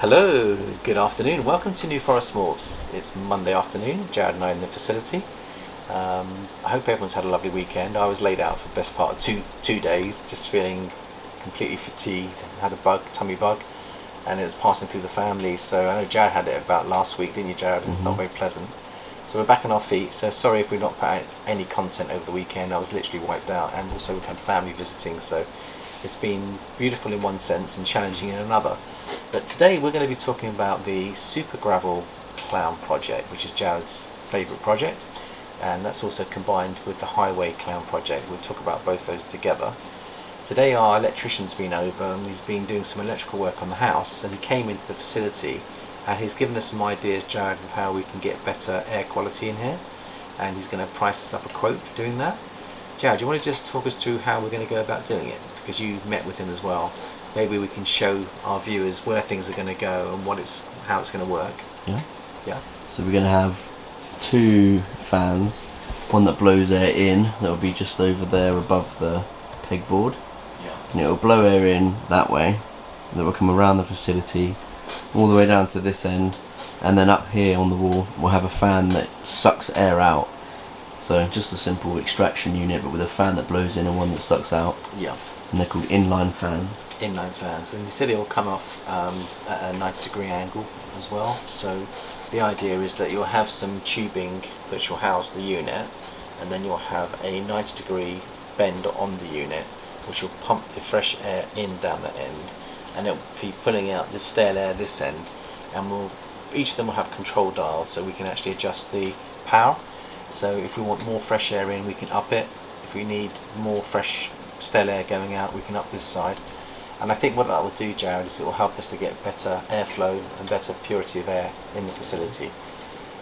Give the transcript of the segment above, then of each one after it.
Hello, good afternoon. Welcome to New Forest Morphs. It's Monday afternoon. Jared and I are in the facility. I hope everyone's had a lovely weekend. I was laid out for the best part of two days, just feeling completely fatigued. Had a tummy bug, and it was passing through the family. So I know Jared had it about last week, didn't you, Jared? And it's not very pleasant. So we're back on our feet. So sorry if we've not put out any content over the weekend. I was literally wiped out, and also we've had family visiting. So it's been beautiful in one sense and challenging in another. But today we're going to be talking about the Super Gravel Clown project, which is Jared's favourite project, and that's also combined with the Highway Clown project. We'll talk about both those together. Today our electrician's been over and he's been doing some electrical work on the house, and he came into the facility and he's given us some ideas, Jared, of how we can get better air quality in here, and he's going to price us up a quote for doing that. Jared, do you want to just talk us through how we're going to go about doing it? Because you met with him as well. Maybe we can show our viewers where things are going to go and how it's going to work. Yeah. So we're going to have two fans, one that blows air in, that will be just over there above the pegboard. Yeah. And it will blow air in that way, and that will come around the facility, all the way down to this end, and then up here on the wall we'll have a fan that sucks air out. So just a simple extraction unit, but with a fan that blows in and one that sucks out. Yeah. And they're called inline fans. Inline fans, and he said it will come off at a 90-degree angle as well. So the idea is that you'll have some tubing that will house the unit, and then you'll have a 90-degree bend on the unit which will pump the fresh air in down the end, and it'll be pulling out the stale air this end, and each of them will have control dials so we can actually adjust the power. So if we want more fresh air in, we can up it. If we need more fresh stale air going out, we can up this side. And I think what that will do, Jared, is it will help us to get better airflow and better purity of air in the facility.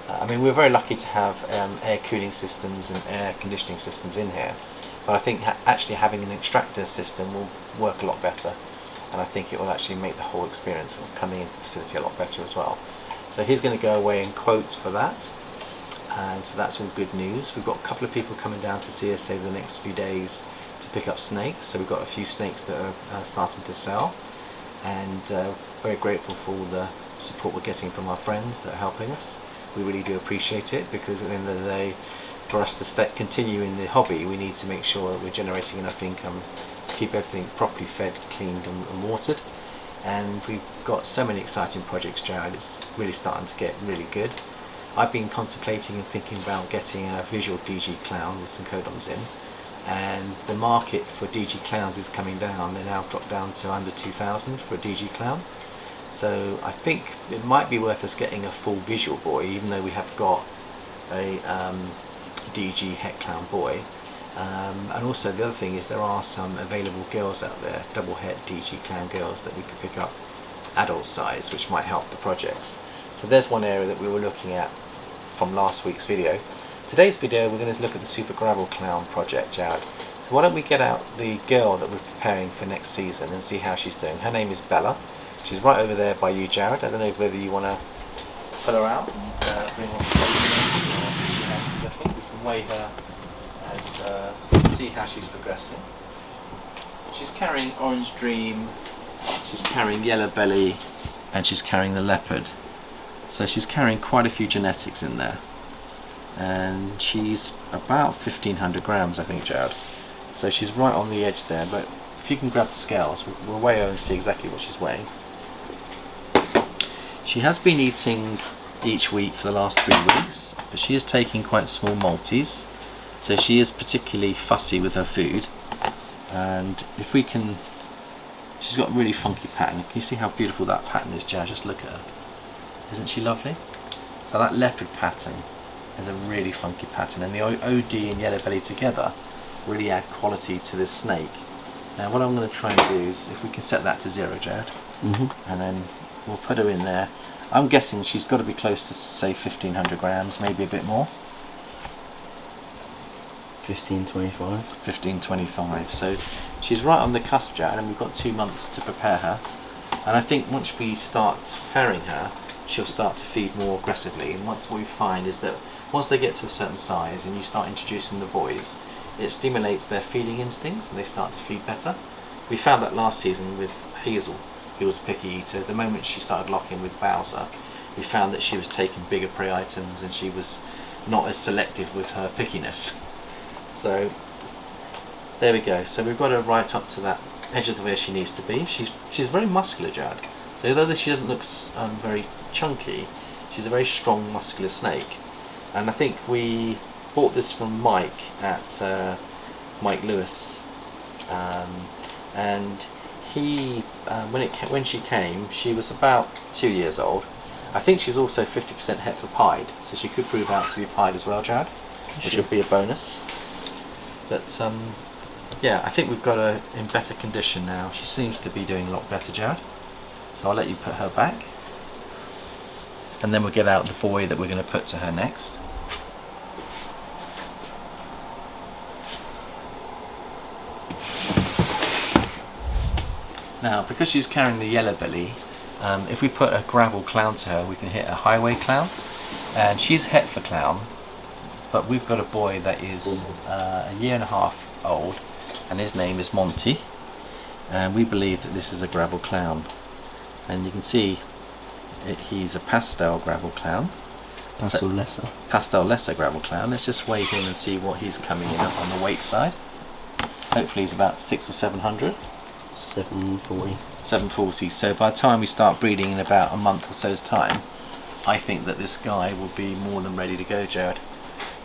I mean, we're very lucky to have air cooling systems and air conditioning systems in here, but I think actually having an extractor system will work a lot better, and I think it will actually make the whole experience of coming into the facility a lot better as well. So he's going to go away and quote for that, and so that's all good news. We've got a couple of people coming down to see us over the next few days to pick up snakes, so we've got a few snakes that are starting to sell, and very grateful for all the support we're getting from our friends that are helping us. We really do appreciate it, because at the end of the day, for us to continue in the hobby, we need to make sure that we're generating enough income to keep everything properly fed, cleaned and watered. And we've got so many exciting projects, Jared. It's really starting to get really good. I've been contemplating and thinking about getting a visual DG clown with some codoms in, and the market for DG clowns is coming down. They're now dropped down to under 2,000 for a DG clown. So I think it might be worth us getting a full visual boy, even though we have got a DG het clown boy. And also the other thing is there are some available girls out there, double het DG clown girls, that we could pick up adult size, which might help the projects. So there's one area that we were looking at from last week's video. Today's video we're going to look at the Super Gravel Clown project, Jared. So why don't we get out the girl that we're preparing for next season and see how she's doing. Her name is Bella. She's right over there by you, Jared. I don't know whether you want to pull her out and bring her on see how she's looking. We can weigh her and see how she's progressing. She's carrying Orange Dream, she's carrying Yellow Belly, and she's carrying the Leopard. So she's carrying quite a few genetics in there. And she's about 1,500 grams, I think, Jared. So she's right on the edge there, but if you can grab the scales, we'll weigh her and see exactly what she's weighing. She has been eating each week for the last 3 weeks, but she is taking quite small multis, so she is particularly fussy with her food. And if we can, she's got a really funky pattern. Can you see how beautiful that pattern is, Jared? Just look at her. Isn't she lovely? So that leopard pattern is a really funky pattern, and the OD and Yellow Belly together really add quality to this snake. Now what I'm going to try and do is, if we can set that to 0, Jared, and then we'll put her in there. I'm guessing she's got to be close to, say, 1,500 grams, maybe a bit more. 1525. 1525. So she's right on the cusp, Jared, and we've got 2 months to prepare her. And I think once we start preparing her, she'll start to feed more aggressively. And what we find is that once they get to a certain size and you start introducing the boys, it stimulates their feeding instincts and they start to feed better. We found that last season with Hazel. he was a picky eater. The moment she started locking with Bowser, we found that she was taking bigger prey items and she was not as selective with her pickiness. So there we go. So we've got her right up to that edge of where she needs to be. She's very muscular, Jared. So although she doesn't look very chunky, she's a very strong, muscular snake. And I think we bought this from Mike at Mike Lewis, and he when she came, she was about 2 years old. I think she's also 50% heifer pied, so she could prove out to be pied as well, Jared, which would be a bonus. But yeah, I think we've got her in better condition now. She seems to be doing a lot better, Jared. So I'll let you put her back, and then we'll get out the boy that we're going to put to her next. Now, because she's carrying the yellow belly, if we put a gravel clown to her, we can hit a highway clown, and she's heifer clown, but we've got a boy that is a 1.5 years old, and his name is Monty, and we believe that this is a gravel clown. And you can see he's a pastel gravel clown. Pastel lesser. Pastel lesser gravel clown. Let's just weigh him and see what he's coming in at on the weight side. Hopefully he's about 600 or 700. 740. 740. So by the time we start breeding in about a month or so's time, I think that this guy will be more than ready to go, Jared.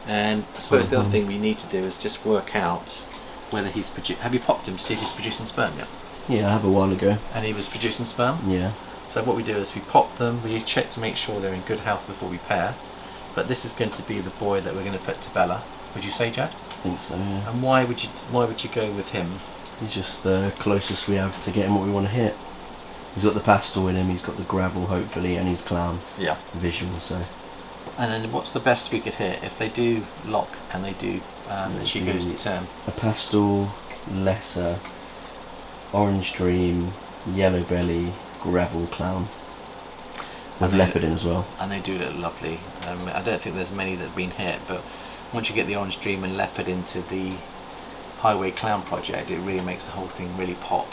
And I suppose the other thing we need to do is just work out whether he's have you popped him to see if he's producing sperm yet? Yeah, I have a while ago. And he was producing sperm? Yeah. So what we do is we pop them, we check to make sure they're in good health before we pair. But this is going to be the boy that we're going to put to Bella. Would you say, Jared? I think so, yeah. And why would you go with him? He's just the closest we have to getting what we want to hit. He's got the pastel in him, he's got the gravel hopefully, and he's clown visual, so. And then what's the best we could hit if they do lock and they do and she goes to term? A pastel, lesser, orange dream, yellow belly, gravel clown. With leopard in as well. And they do look lovely. I don't think there's many that have been hit, but once you get the orange dream and leopard into the highway clown project, it really makes the whole thing really pop.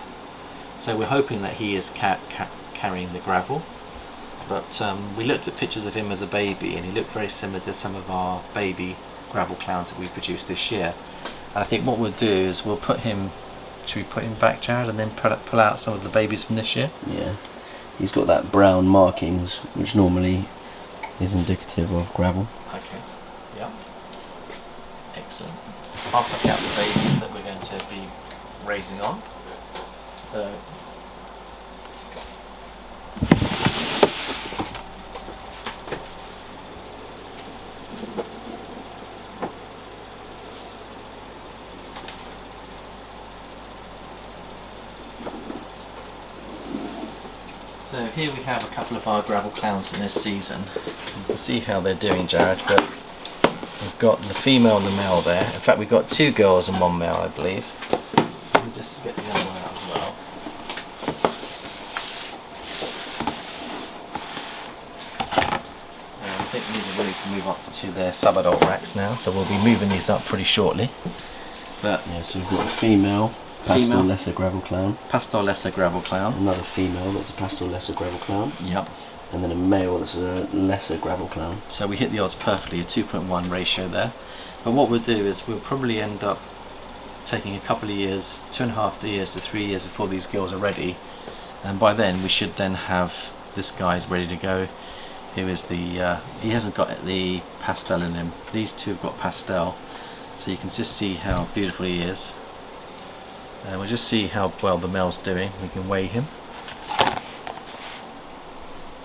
So we're hoping that he is carrying the gravel. But we looked at pictures of him as a baby, and he looked very similar to some of our baby gravel clowns that we produced this year. And I think what we'll do is we'll put him. Should we put him back, Jared, and then pull out some of the babies from this year? Yeah. He's got that brown markings, which normally is indicative of gravel. Okay. Yeah. Excellent. I'll put out the babies that we're going to be raising on. So. So here we have a couple of our gravel clowns in this season. You can see how they're doing, Jared, but we've got the female and the male there. In fact, we've got 2 girls and 1 male, I believe. Let me just get the other one out as well. And I think these are ready to move up to their sub-adult racks now, so we'll be moving these up pretty shortly. But yeah, so we've got a female. Pastel lesser gravel clown. Pastel lesser gravel clown. Another female that's a pastel lesser gravel clown. Yep. And then a male that's a lesser gravel clown. So we hit the odds perfectly, a 2.1 ratio there. But what we'll do is we'll probably end up taking a couple of years, 2.5 years to 3 years before these girls are ready. And by then we should then have this guy's ready to go. Who is the, he hasn't got the pastel in him. These two have got pastel. So you can just see how beautiful he is. And we'll just see how well the male's doing. We can weigh him.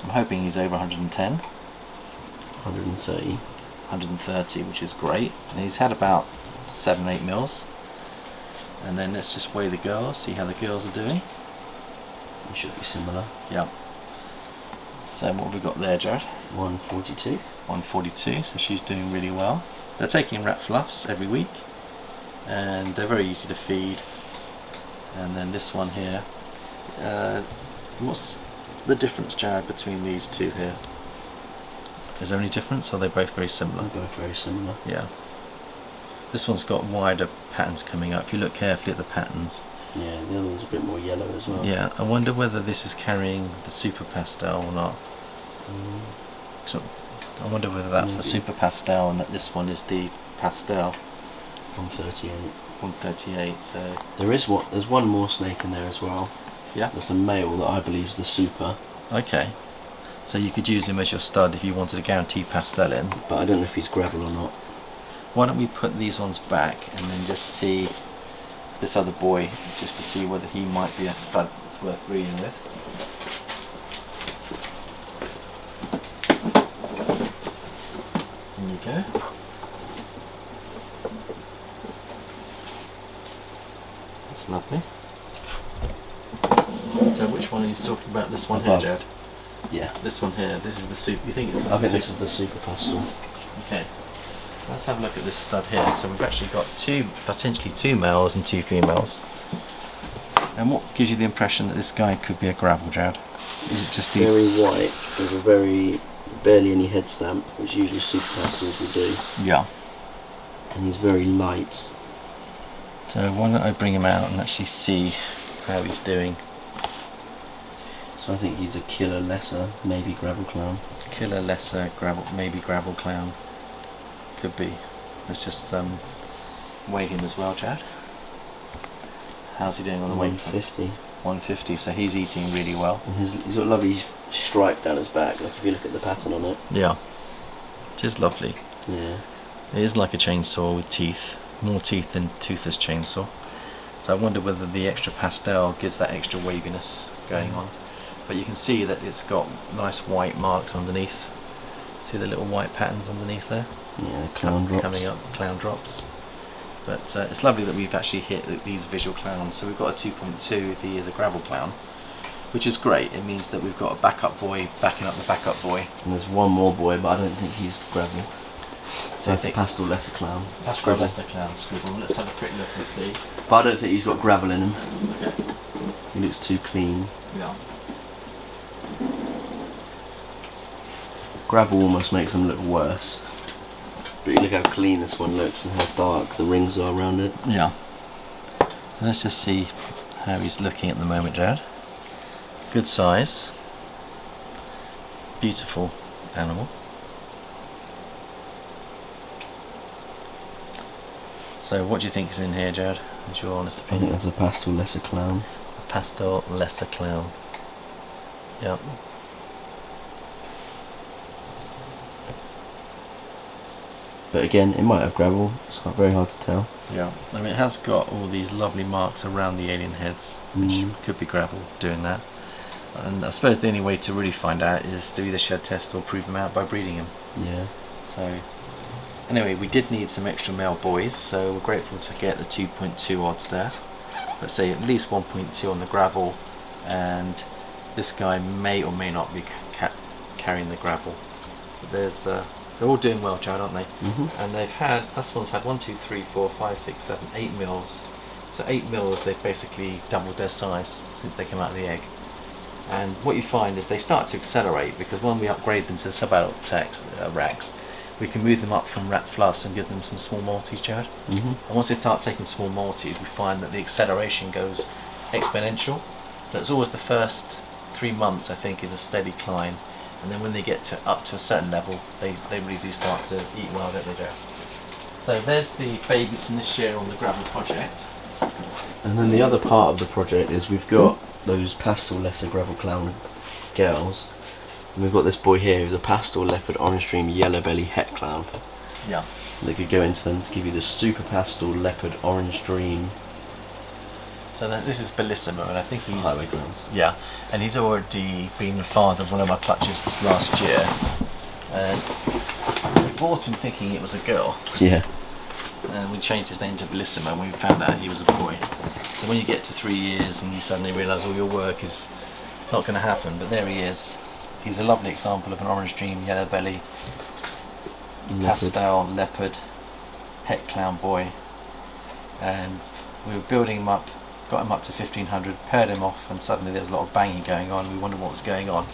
I'm hoping he's over 110. 130. 130, which is great. And he's had about 7-8 mils. And then let's just weigh the girls, see how the girls are doing. It should be similar. Yeah. So what have we got there, Jared? 142. 142, so she's doing really well. They're taking rat fluffs every week. And they're very easy to feed. And then this one here, what's the difference, Jared, between these two here? Is there any difference, or are they both very similar? They're both very similar. Yeah. This one's got wider patterns coming up. If you look carefully at the patterns, Yeah, the other one's a bit more yellow as well. Yeah, I wonder whether this is carrying the Super Pastel or not. So I wonder whether that's the Super Pastel and that this one is the Pastel. 138. 138. So there's one more snake in there as well. Yeah. There's a male that I believe is the Super. Okay. So you could use him as your stud if you wanted a guaranteed pastel in. But I don't know if he's gravel or not. Why don't we put these ones back and then just see this other boy, just to see whether he might be a stud that's worth breeding with. There you go. That's lovely. So which one are you talking about? This one Above. here, Jad? Yeah. This one here. This is the super. You think I think this is the Super Pastel. Okay. Let's have a look at this stud here. So we've actually got potentially two males and two females. And what gives you the impression that this guy could be a gravel, Jad? Is it just the very white with a barely any head stamp, which usually Super Pastels would do. Yeah. And he's very light. So why don't I bring him out and actually see how he's doing? So I think he's a killer lesser, maybe gravel clown. Killer lesser gravel, maybe gravel clown. Could be. Let's just weigh him as well, Chad. How's he doing on the weight? 150. 150. So he's eating really well. And he's got a lovely stripe down his back. Like if you look at the pattern on it. Yeah. It is lovely. Yeah. It is like a chainsaw with teeth. More teeth than toothless chainsaw. So I wonder whether the extra pastel gives that extra waviness going on. But you can see that it's got nice white marks underneath. See the little white patterns underneath there? Yeah, clown drops. Coming up, clown drops. But it's lovely that we've actually hit these visual clowns. So we've got a 2.2 if he is a gravel clown, which is great. It means that we've got a backup boy backing up the backup boy. And there's one more boy, but I don't think he's gravel. So I it's a think Pastel lesser clown. Pastel lesser clown scribble. Let's have a quick look and see. But I don't think he's got gravel in him. Okay. He looks too clean. Yeah. Gravel almost makes them look worse. But you look how clean this one looks and how dark the rings are around it. Yeah. So let's just see how he's looking at the moment, Jared. Good size. Beautiful animal. So what do you think is in here, Jared? What's your honest I think opinion? that's a Pastel lesser clown. A pastel lesser clown. Yep. But again, it might have gravel. It's very hard to tell. Yeah. I mean, it has got all these lovely marks around the alien heads, which could be gravel doing that. And I suppose the only way to really find out is to either shed test or prove them out by breeding him. Yeah. So anyway, we did need some extra male boys, so we're grateful to get the 2.2 odds there. Let's say at least 1.2 on the gravel, and this guy may or may not be carrying the gravel. But there's they're all doing well, Chad, aren't they? And they've had, this one's had 1, 2, 3, 4, 5, 6, 7, 8 mils. So 8 mils, they've basically doubled their size since they came out of the egg. And what you find is they start to accelerate, because when we upgrade them to the sub-adult racks, we can move them up from rat fluffs and give them some small Maltese, Jared. And once they start taking small Maltese, we find that the acceleration goes exponential. So it's always the first 3 months, I think, is a steady climb. And then when they get up to a certain level, they really do start to eat well, don't they, Jared? So there's the babies from this year on the gravel project. And then the other part of the project is we've got those Pastel lesser gravel clown girls. And we've got this boy here who's a Pastel leopard orange stream yellow belly het clown. Yeah. That could go into them to give you the Super Pastel leopard orange dream. So this is Bellissimo, and I think he's highway clowns. Yeah, and he's already been the father of one of my clutches last year. And we bought him thinking it was a girl. Yeah. And we changed his name to Bellissimo, and we found out he was a boy. So when you get to 3 years and you suddenly realise all your work is not going to happen, but there he is. He's a lovely example of an orange dream, yellow belly, pastel leopard, het clown boy. And we were building him up, got him up to 1500, paired him off, and suddenly there was a lot of banging going on. We wondered what was going on.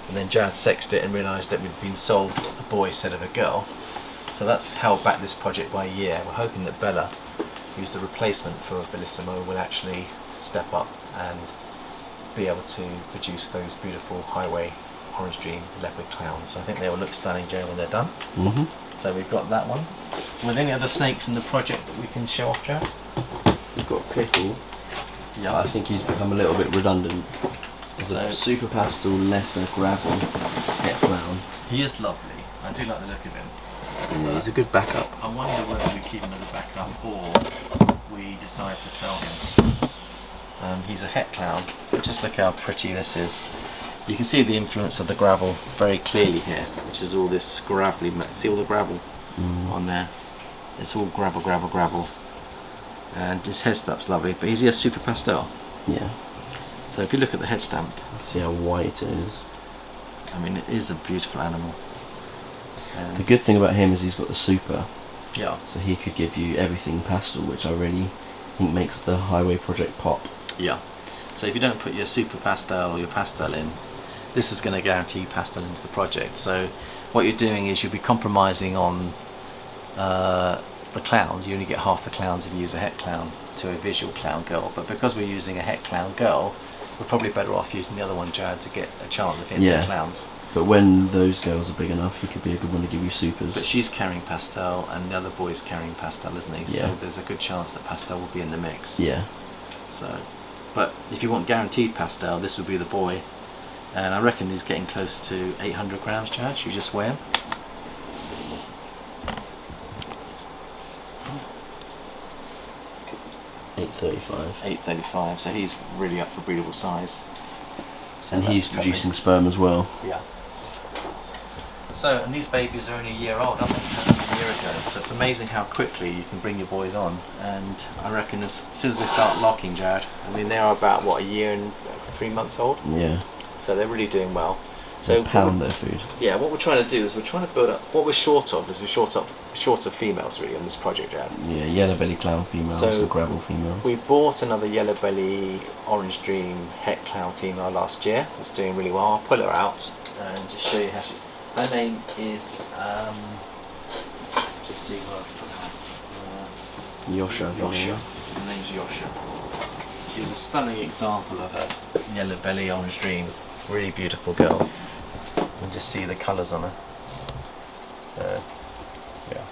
And then Jad sexed it and realised that we'd been sold a boy instead of a girl. So that's held back this project by a year. We're hoping that Bella, who's the replacement for Bellissimo, will actually step up and be able to produce those beautiful highway orange dream leopard clowns. I think they will look stunning, Joe, when they're done. So we've got that one. With any other snakes in the project that we can show off, Joe? We've got Pickle. Yeah. I think he's become a little bit redundant. It's a super pastel, lesser gravel het clown. He is lovely. I do like the look of him. Yeah, he's a good backup. I wonder whether we keep him as a backup or we decide to sell him. He's a het clown. Just look how pretty this is. You can see the influence of the gravel very clearly here, which is all this gravelly. See all the gravel on there? It's all gravel, gravel, gravel. And his head stamp's lovely, but he's a super pastel. Yeah. So if you look at the head stamp, see how white it is. I mean, it is a beautiful animal. The good thing about him is he's got the super. Yeah. So he could give you everything pastel, which I really think makes the highway project pop. Yeah. So if you don't put your super pastel or your pastel in, this is going to guarantee pastel into the project. So what you're doing is you'll be compromising on the clowns. You only get half the clowns if you use a het clown to a visual clown girl. But because we're using a het clown girl, we're probably better off using the other one, Jared, to get a chance of hitting some clowns. But when those girls are big enough, he could be a good one to give you supers. But she's carrying pastel and the other boy's carrying pastel, isn't he? Yeah. So there's a good chance that pastel will be in the mix. Yeah. So, but if you want guaranteed pastel, this would be the boy. And I reckon he's getting close to 800 grams, Chad. Should you just weigh him? $8.35. 835. So he's really up for breedable size. So And he's producing sperm as well. Yeah. So, and these babies are only a year old, aren't they? A year ago. So it's amazing how quickly you can bring your boys on. And I reckon as soon as they start locking, Jared, I mean, they are about, what, a year and 3 months old? Yeah. So they're really doing well. So pound their food. Yeah, what we're trying to do is we're trying to build up, what we're short of is we're short of females really on this project, Jared. Yeah, yellow belly clown females and gravel female. We bought another yellow belly orange dream het clown female last year. It's doing really well. I'll pull her out and just show you how she. Her name is just see where I've put her. Yosha. Yosha. Her name's Yosha. She's a stunning example of a yellow belly orange dream. Really beautiful girl. You can just see the colours on her. So, yeah.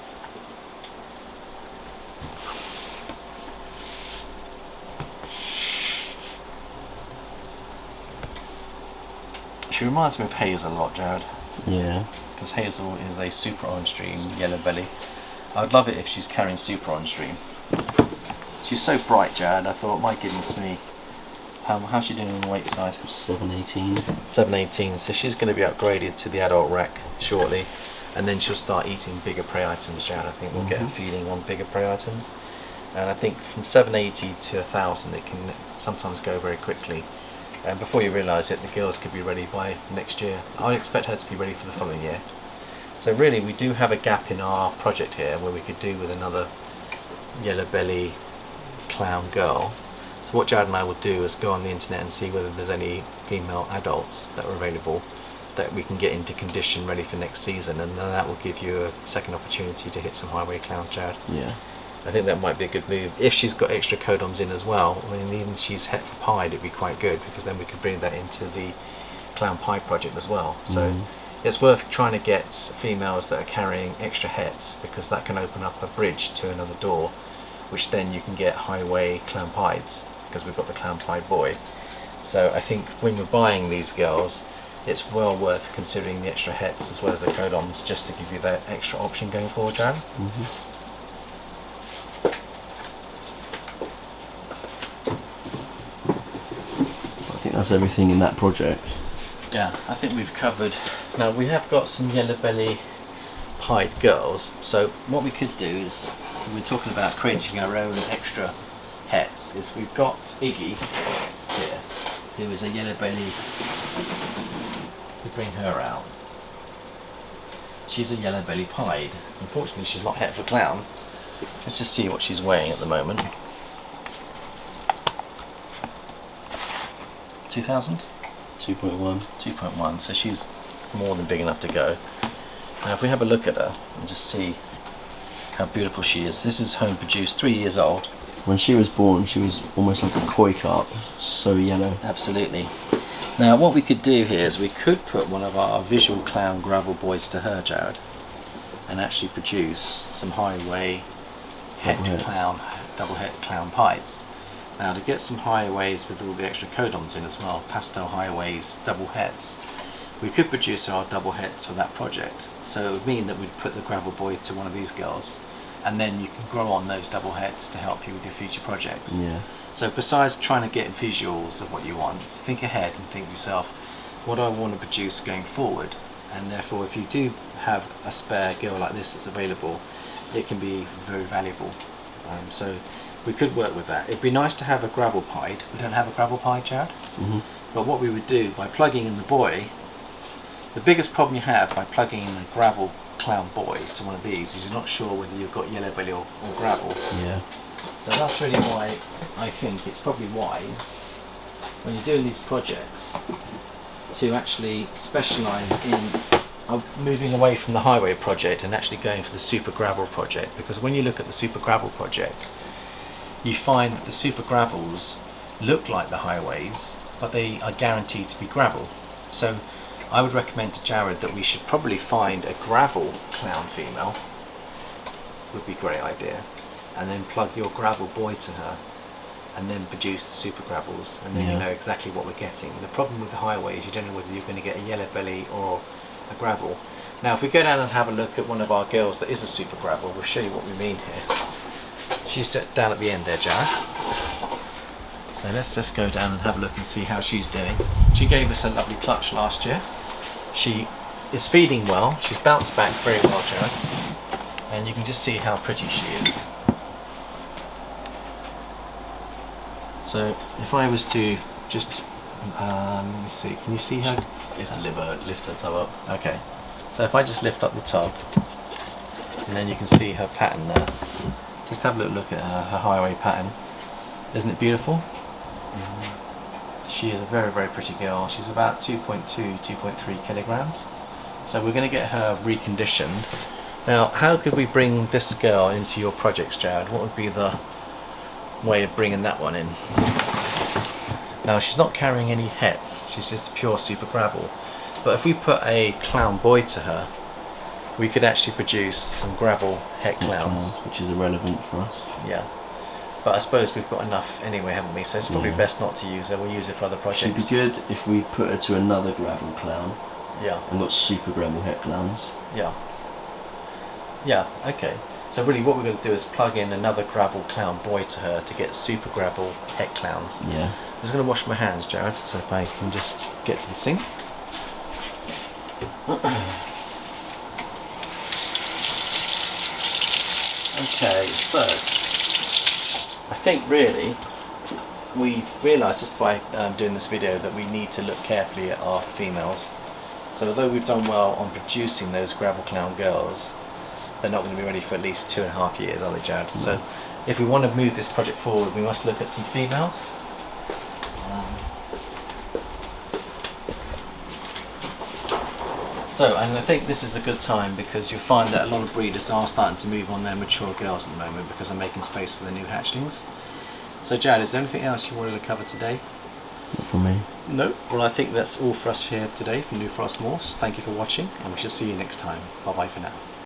She reminds me of Hazel a lot, Jared. Yeah. Because Hazel is a super orange dream, yellow belly. I'd love it if she's carrying super orange dream. She's so bright, Jared. I thought, my goodness me. How's she doing on the weight side? 718. 718. So she's going to be upgraded to the adult rec shortly, and then she'll start eating bigger prey items, Jared. I think we'll get her feeding on bigger prey items. And I think from 780 to 1000 it can sometimes go very quickly. And before you realise it, the girls could be ready by next year. I expect her to be ready for the following year. So really we do have a gap in our project here where we could do with another yellow belly clown girl. So what Jared and I will do is go on the internet and see whether there's any female adults that are available that we can get into condition ready for next season, and then that will give you a second opportunity to hit some highway clowns, Jared. Yeah. I think that might be a good move. If she's got extra codoms in as well, I mean, even if she's het for pied, it'd be quite good, because then we could bring that into the clown pie project as well. So it's worth trying to get females that are carrying extra hets, because that can open up a bridge to another door, which then you can get highway clown pieds, because we've got the clown pied boy. So I think when we're buying these girls, it's well worth considering the extra hets as well as the codoms, just to give you that extra option going forward, Jared. I think that's everything in that project. Yeah, I think we've covered. Now we have got some yellow belly pied girls, so what we could do is, we're talking about creating our own extra hets, is we've got Iggy here, who is a yellow belly. We bring her out. She's a yellow belly pied. Unfortunately she's not het for clown. Let's just see what she's weighing at the moment. 2000? 2.1. 2.1, so she's more than big enough to go. Now if we have a look at her and just see how beautiful she is. This is home produced, 3 years old. When she was born, she was almost like a koi carp, so yellow. Absolutely. Now what we could do here is we could put one of our visual clown gravel boys to her, Jared, and actually produce some highway double het clown pites. Now to get some highways with all the extra codons in as well, pastel highways, double hets, we could produce our double hets for that project. So it would mean that we'd put the gravel boy to one of these girls, and then you can grow on those double hets to help you with your future projects. Yeah. So besides trying to get visuals of what you want, think ahead and think to yourself, what do I want to produce going forward? And therefore if you do have a spare girl like this that's available, it can be very valuable. So we could work with that. It'd be nice to have a gravel pied. We don't have a gravel pied, Jared. But what we would do by plugging in the boy, the biggest problem you have by plugging in a gravel clown boy to one of these is you're not sure whether you've got yellow belly or gravel. Yeah. So that's really why I think it's probably wise when you're doing these projects to actually specialise in moving away from the highway project and actually going for the super gravel project, because when you look at the super gravel project you find that the super gravels look like the highways but they are guaranteed to be gravel. So I would recommend to Jared that we should probably find a gravel clown female, would be a great idea, and then plug your gravel boy to her and then produce the super gravels, and then you know exactly what we're getting. The problem with the highway is you don't know whether you're going to get a yellow belly or a gravel. Now if we go down and have a look at one of our girls that is a super gravel, we'll show you what we mean here. She's down at the end there, Jared. So let's just go down and have a look and see how she's doing. She gave us a lovely clutch last year. She is feeding well, she's bounced back very well, Jared, and you can just see how pretty she is. So if I was to just, let me see, can you see her? You have to lift her tub up. Okay, so if I just lift up the tub, and then you can see her pattern there. Just have a little look at her highway pattern. Isn't it beautiful? She is a very, very pretty girl. She's about 2.2, 2.3 kilograms. So we're going to get her reconditioned. Now, how could we bring this girl into your projects, Jared? What would be the way of bringing that one in? Now, she's not carrying any hets. She's just pure super gravel. But if we put a clown boy to her, we could actually produce some gravel het clowns. Which is irrelevant for us. Yeah. But I suppose we've got enough anyway, haven't we? So it's probably best not to use her. We'll use it for other projects. She'd be good if we put her to another gravel clown. Yeah. And got super gravel het clowns. Yeah. Yeah, okay. So really what we're going to do is plug in another gravel clown boy to her to get super gravel het clowns. Yeah. I'm just going to wash my hands, Jared, so if I can just get to the sink. Okay, so I think really we've realised just by doing this video that we need to look carefully at our females. So although we've done well on producing those gravel clown girls, they're not going to be ready for at least 2.5 years, are they, Jared? So if we want to move this project forward, we must look at some females. And I think this is a good time because you'll find that a lot of breeders are starting to move on their mature girls at the moment because they're making space for the new hatchlings. So Jared, is there anything else you wanted to cover today? Not for me. No. Well, I think that's all for us here today from New Frost Morphs. Thank you for watching and we shall see you next time. Bye bye for now.